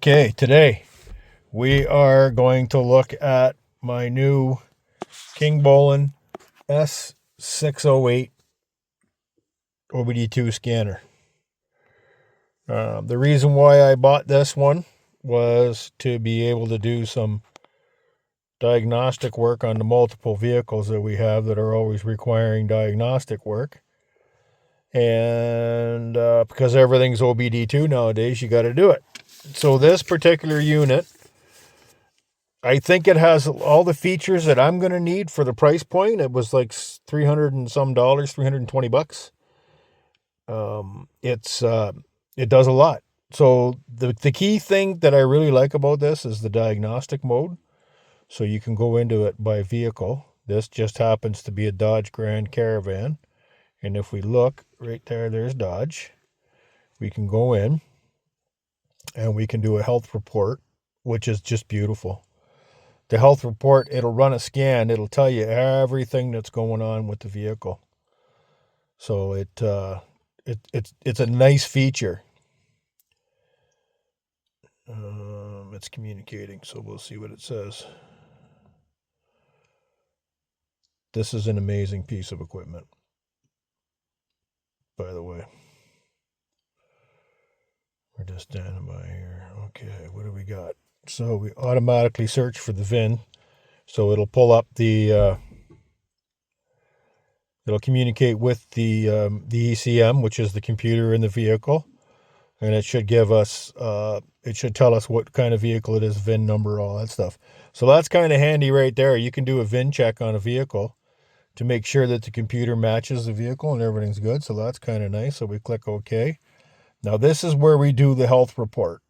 Okay, today we are going to look at my new Kingbolen S608 OBDII Scanner. The reason why I bought this one was to be able to do some diagnostic work on the multiple vehicles that we have that are always requiring diagnostic work. And because everything's OBDII nowadays, you got to do it. So this particular unit, I think it has all the features that I'm going to need for the price point. It was like $300 and some, $320. It does a lot. So the key thing that I really like about this is the diagnostic mode. So you can go into it by vehicle. This just happens to be a Dodge Grand Caravan. And if we look right there, there's Dodge. We can go in and we can do a health report, which is just beautiful. The health report, it'll run a scan. It'll tell you everything that's going on with the vehicle. So it's a nice feature. It's communicating, so we'll see what it says. This is an amazing piece of equipment, by the way. We're just standing by here. Okay, what do we got? So we automatically search for the VIN. So it'll pull up the, it'll communicate with the ECM, which is the computer in the vehicle. And it should give us, it should tell us what kind of vehicle it is, VIN number, all that stuff. So that's kind of handy right there. You can do a VIN check on a vehicle to make sure that the computer matches the vehicle and everything's good. So that's kind of nice. So we click OK. Now this is where we do the health report.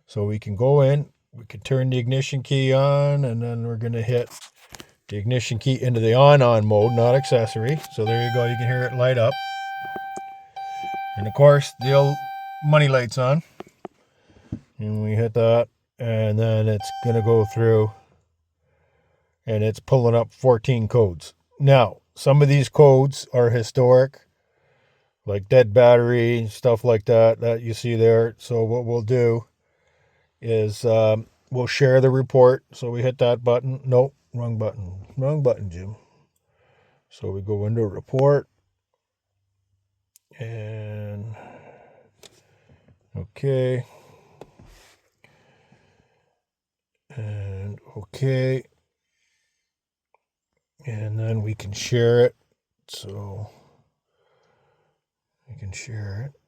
So we can go in, we can turn the ignition key on, and then we're going to hit the ignition key into the on mode, not accessory. So there you go. You can hear it light up. And of course, the old money light's on. And we hit that, and then it's going to go through, and it's pulling up 14 codes. Now, some of these codes are historic, like dead battery, stuff like that you see there. So what we'll do is we'll share the report. So we hit that button. Nope, wrong button. Wrong button, Jim. So we go into report. And okay. And okay. And then we can share it. So I can share it.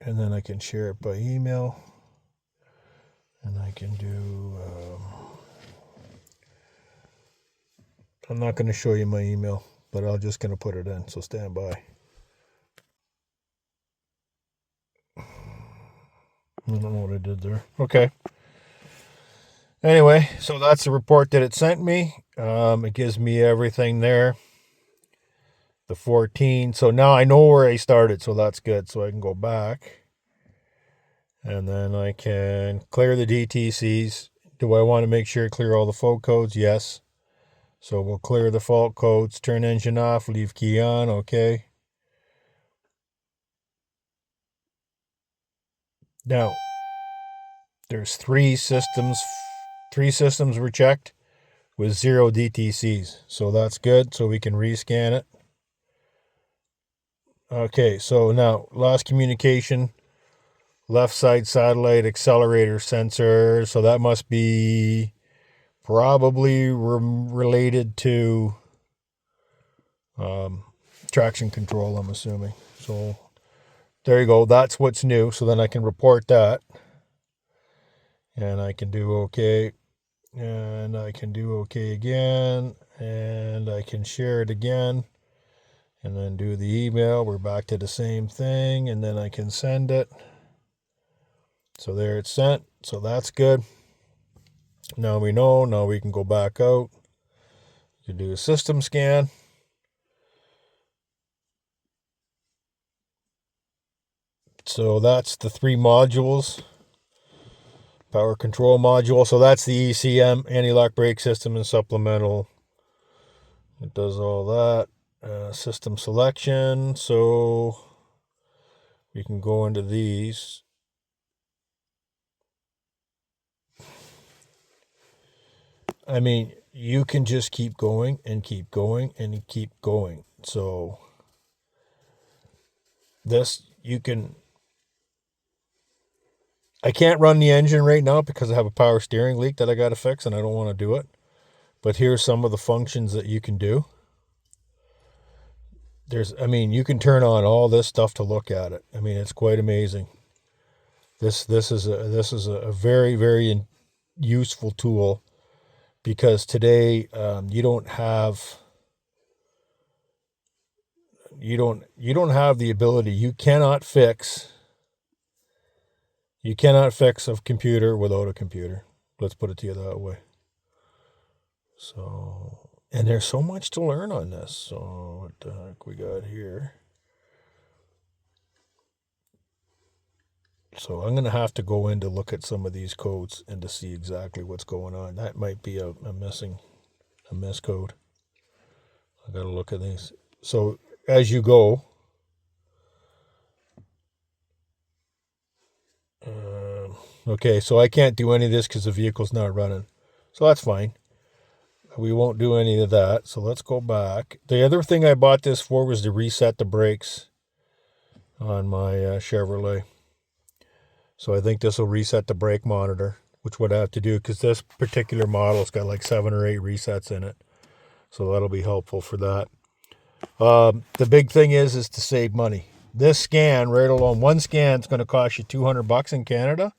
And then I can share it by email. And I can do, I'm not going to show you my email, but I'm just going to put it in. So stand by. I don't know what I did there. Okay. Anyway, so that's the report that it sent me. It gives me everything there. The 14. So now I know where I started, so that's good. So I can go back. And then I can clear the DTCs. Do I want to make sure I clear all the fault codes? Yes. So we'll clear the fault codes, turn engine off, leave key on, okay. Now, there's three systems were checked with 0 DTCs. So that's good. So we can rescan it. Okay, so now last communication, left side satellite accelerator sensor. So that must be probably related to traction control, I'm assuming. So there you go. That's what's new. So then I can report that. And I can do OK. And I can do OK again. And I can share it again. And then do the email. We're back to the same thing. And then I can send it. So there it's sent. So that's good. Now we know. Now we can go back out. You can do a system scan. So that's the 3 modules. Power control module. So that's the ECM, anti-lock brake system and supplemental. It does all that. System selection. So we can go into these. I mean, you can just keep going and keep going and keep going. So this, you can, I can't run the engine right now because I have a power steering leak that I got to fix and I don't want to do it. But here's some of the functions that you can do. I mean, you can turn on all this stuff to look at it. I mean, it's quite amazing. This is a very, very useful tool, because today you don't have the ability. You cannot fix a computer without a computer. Let's put it to you that way. So, and there's so much to learn on this. So what the heck we got here? So I'm going to have to go in to look at some of these codes and to see exactly what's going on. That might be a miss code. I got to look at these. So as you go, okay, so I can't do any of this because the vehicle's not running. So that's fine. We won't do any of that. So let's go back. The other thing I bought this for was to reset the brakes on my Chevrolet. So I think this will reset the brake monitor, which would have to do because this particular model's got like 7 or 8 resets in it. So that'll be helpful for that. The big thing is to save money. This scan right alone, one scan is going to cost you $200 in Canada.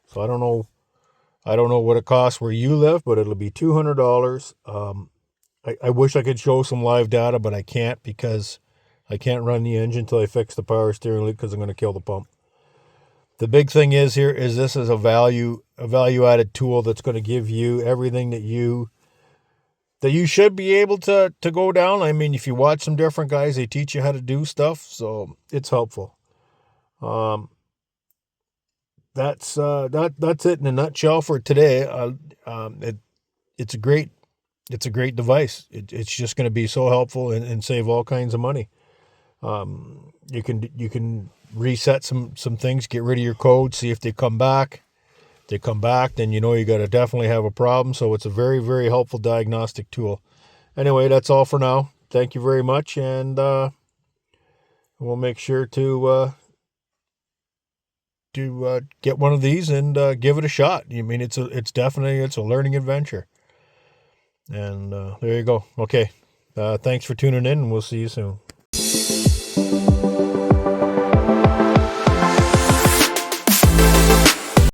So I don't know what it costs where you live, but it'll be $200. I wish I could show some live data, but I can't because I can't run the engine until I fix the power steering leak because I'm going to kill the pump. The big thing is here is this is a value added tool that's going to give you everything that you should be able to go down. I mean, if you watch some different guys, they teach you how to do stuff, so it's helpful. That's it in a nutshell for today. It's a great device. It's just going to be so helpful and save all kinds of money. You can reset some things, get rid of your code, see if they come back. If they come back, then you know you got to definitely have a problem. So it's a very, very helpful diagnostic tool. Anyway, that's all for now. Thank you very much, and we'll make sure to get one of these and give it a shot. I mean, it's a learning adventure. And there you go. Okay, thanks for tuning in, and we'll see you soon.